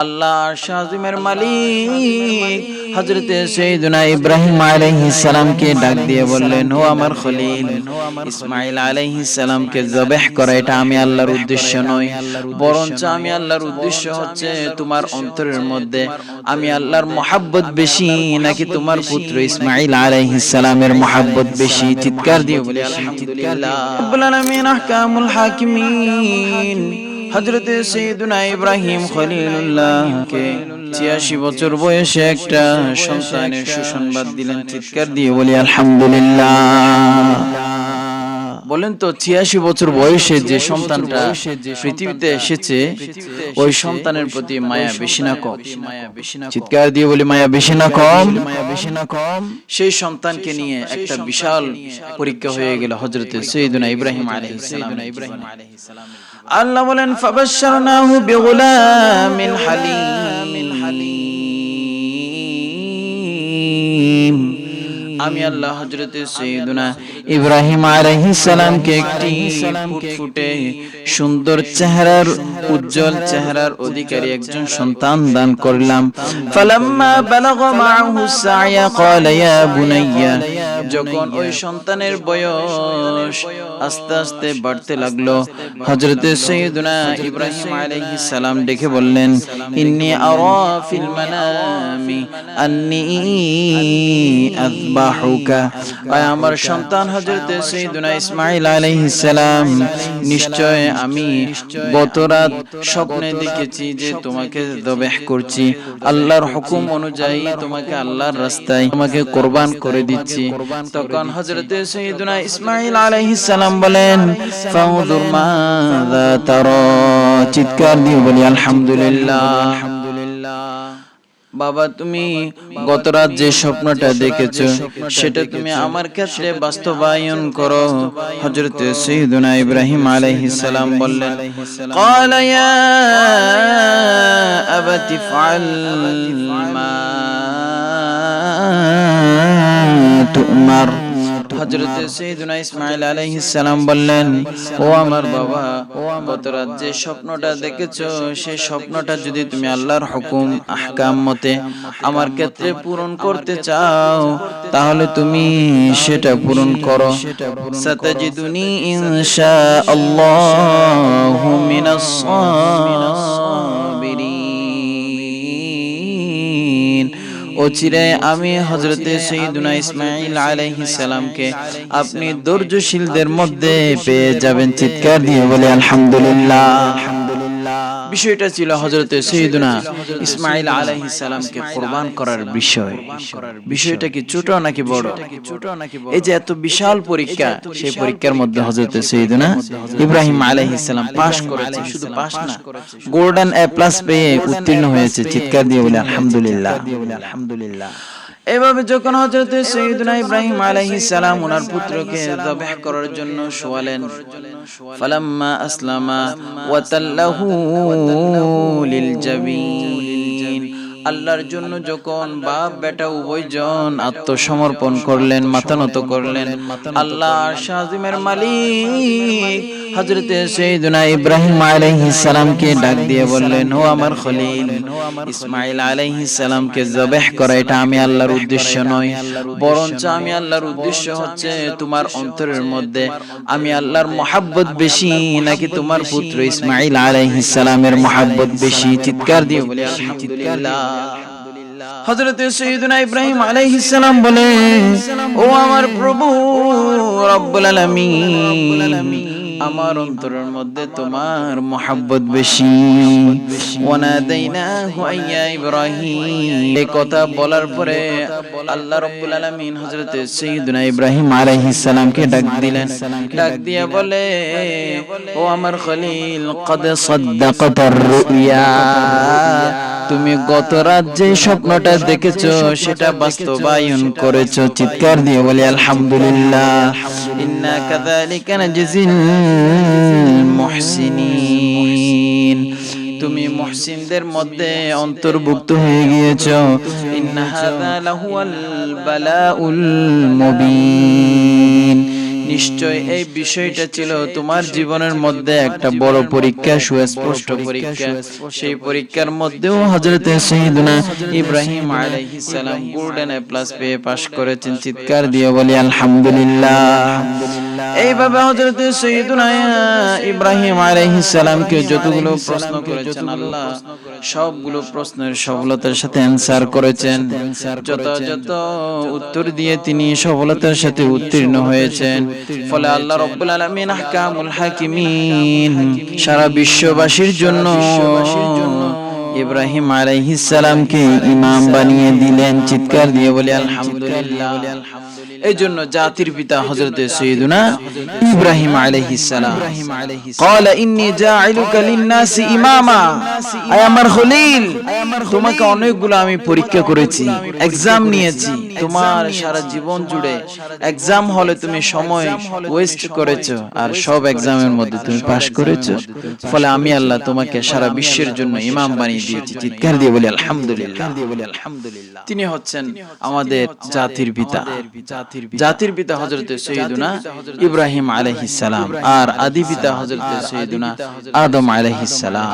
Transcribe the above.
আল্লাহ শাজিমের মালিক হযরতে সাইয়েদনা ইব্রাহিম আলাইহিস সালামকে ডাক দিয়ে বললেন, ও আমার খলিল ইসমাঈল আলাইহিস সালামকে জবাহ করা এটা আমি আল্লাহর উদ্দেশ্য নয়, বরঞ্চ আমি আল্লাহর উদ্দেশ্য হচ্ছে তোমার অন্তরের মধ্যে আমি আল্লাহর মহব্বত বেশি নাকি তোমার পুত্র ইসমাঈল আলাইহিস সালামের মহব্বত বেশি। চিৎকার দিয়ে বলি আলহামদুলিল্লাহ রাব্বুল আলামিন আহকামুল হাকিমিন হযরতে সাইয়েদনা ইব্রাহিম খলিলুল্লাহকে ৮৬ বছর বয়সে একটা সন্তানের সুসংবাদ দিলেন। চিৎকার দিয়ে বলি আলহামদুলিল্লাহ। বলেন তো ৮৬ বছর বয়সে যে সন্তানটা পৃথিবীতে এসেছে ওই সন্তানের প্রতি মায়া বেশি না কম? চিৎকার দিয়ে বলি মায়া বেশি না কম? সেই সন্তানকে নিয়ে একটা বিশাল পরীক্ষা হয়ে গেল হযরতে সাইয়েদনা ইব্রাহিম আলাইহিস সালাম। আল্লাহ বলেন ফাবাশশারনাহু বিগুলামিন হালিম। আমি আল্লাহ হযরতে সাইয়েদনা ইব্রাহিম আলাইহিস সালামকে একটি ফুটফুটে সুন্দর চেহারার উজ্জ্বল চেহারার অধিকারী একজন সন্তান দান করলাম। ফালাম্মা বালাগা মাআহু সা'য়া ক্বালা ইয়া বুনাইয়া, যখন ওই সন্তানের বয়স আস্তে আস্তে বাড়তে লাগলো হযরতে সাইয়েদনা ইব্রাহিম আলাইহিস সালাম ডেকে বললেন, ইন্নী আরা ফিল মানামি আন্নী আযবাহুকা। আমার সন্তান হযরতে সাইয়েদনা ইসমাঈল আলাইহিস সালাম, নিশ্চয় আমি গত রাত স্বপ্নে দেখেছি যে তোমাকে যবাহ করছি, আল্লাহর হুকুম অনুযায়ী তোমাকে আল্লাহর রাস্তায় তোমাকে কুরবান করে দিচ্ছি। তখন হযরতে সাইয়েদনা ইসমাঈল আলাইহিস সালাম বলেন, ফাউযুর মাযা তারা। চিৎকার দিয়ে বলি আলহামদুলিল্লাহ। বাবা, তুমি গত রাত যে স্বপ্নটা দেখেছো সেটা তুমি আমার ক্ষেত্রে বাস্তবায়ন করো। হযরতে সাইয়েদনা ইব্রাহিম আলাইহিস সালাম বললেন, ক্বালা ইয়া আবাতি ফাআল মা তুমার। হযরতে সাইয়েদনা ইসমাঈল আলাইহিস সালাম বললেন, ও আমার বাবা, গত রাত যে স্বপ্নটা দেখেছো সেই স্বপ্নটা যদি তুমি আল্লাহর হুকুম আহকাম মতে আমার ক্ষেত্রে পূরণ করতে চাও তাহলে তুমি সেটা পূরণ করো। সাতাজিদুনি ইনশাআল্লাহু মিনাস সাবিরিন। অচিরে আমি হযরতে সাইয়েদনা ইসমাঈল আলাইহিস সালামকে আপনি ধৈর্যশীলদের মধ্যে পেয়ে যাবেন। চিৎকার দিয়ে বলে আলহামদুলিল্লাহ। বিষয়টা ছিল হযরতে সাইয়েদনা ইসমাঈল আলাইহিস সালামকে কুরবান করার বিষয়। বিষয়টা কি ছোট নাকি বড়? এই যে এত বিশাল পরীক্ষা, সেই পরীক্ষার মধ্যে হযরতে সাইয়েদনা ইব্রাহিম আলাইহিস সালাম পাস করেছে। শুধু পাস না, গোল্ডেন এ প্লাস পেয়ে উত্তীর্ণ হয়েছে। চিৎকার দিয়ে বলে আলহামদুলিল্লাহ। এভাবে যখন হযরতে সাইয়েদনা ইব্রাহিম আলাইহিস সালাম ওনার পুত্রকে যবাহ করার জন্য শোয়ালেন, ফালাম্মা আসলামা ওয়া তাল্লাহু লিল জাবিন। আল্লাহর জন্য যখন বাপ বেটা উভয়জন আত্মসমর্পণ করলেন, মাথা নত করলেন, আল্লাহ শাজিমের মালিক হযরতে সাইয়েদনা ইব্রাহিম আলাইহিস সালামকে ডাক দিয়ে বললেন, ও আমার খলিল ইসমাঈল আলাইহিস সালামকে জবাহ করা এটা আমি আল্লাহর উদ্দেশ্য নয়, বরঞ্চ আমি আল্লাহর উদ্দেশ্য হচ্ছে তোমার অন্তরের মধ্যে আমি আল্লাহর মহব্বত বেশি নাকি তোমার পুত্র ইসমাঈল আলাইহিস সালামের মহব্বত বেশি। চিৎকার দিয়ে বলি আলহামদুলিল্লাহ। হযরতে সাইয়েদনা ইব্রাহিম আলাইহিস সালাম বলে, ও আমার প্রভু রব্বুল আলামিন, আমার অন্তরের মধ্যে তোমার মহব্বত বেশি। ওয়ানাদাইনাহু আইয়া ইব্রাহিম। এই কথা বলার পরে আল্লাহ রাব্বুল আলামিন হযরতে সাইয়েদনা ইব্রাহিম আলাইহিস সালামকে ডাক দিলেন। ডাক দিয়ে বলে, ও আমার খলিল, কদ সাদ্দাকাতার রুইয়া। তুমি গত রাত যে স্বপ্নটা দেখেছো সেটা বাস্তবায়ন করেছো। চিৎকার দিয়ে বলি আলহামদুলিল্লাহ। ইন্না কাযালিকা নাজিল মুহসিনিন। তুমি মুহসিনদের মধ্যে অন্তর্ভুক্ত হয়ে গিয়েছো। ইন্না হাযা লাহুয়াল বালাউল মুবিন। নিশ্চয় এই বিষয়টা ছিল তোমার জীবনের মধ্যে একটা বড় পরীক্ষা, সুস্পষ্ট পরীক্ষা। সেই পরীক্ষার মধ্যেও হযরত সাইয়্যিদুনা ইব্রাহিম আলাইহিস সালাম গোল্ডেন এ প্লাস পেয়ে পাশ করেছেন। চিৎকার দিয়ে বলি আলহামদুলিল্লাহ। এইভাবে হযরত সাইয়্যিদুনা ইব্রাহিম আলাইহিস সালামকে যতগুলো প্রশ্ন করেছেন আল্লাহ সবগুলো প্রশ্নের সফলতার সাথে অ্যানসার করেছেন। যথাযথ উত্তর দিয়ে তিনি সফলতার সাথে উত্তীর্ণ হয়েছেন। ফলে আল্লাহ রাব্বুল আলামিন আহকামুল হাকিমিন সারা বিশ্ববাসীর জন্য ইব্রাহিম আলাইহিস সালামকে ইমাম বানিয়ে দিলেন। চিৎকার দিয়ে বলি আলহামদুলিল্লাহ। এই জন্য জাতির পিতা হযরত সাইয়্যিদুনা ইব্রাহিম আলাইহিস সালাম ক্বালা ইন্নী জাইলুকা লিন-নাসি ইমামা, আয় আমার খলিল, তোমাকে অনেকগুলো আমি পরীক্ষা করেছি, এক্সাম নিয়েছি। তোমার সারা জীবন জুড়ে এক্সাম হলে তুমি সময় ওয়েস্ট করেছো, আর সব এক্সামের মধ্যে তুমি পাস করেছো। ফলে আমি আল্লাহ তোমাকে সারা বিশ্বের জন্য ইমাম বানিয়ে দিয়েছি। চিৎকার দিয়ে বলি আলহামদুলিল্লাহ। তিনি হচ্ছেন আমাদের জাতির পিতা। জাতির পিতা হযরত সাইয়্যিদুনা ইব্রাহিম আলাইহিস সালাম, আর আদি পিতা হযরত সাইয়্যিদুনা আদম আলাইহিস সালাম।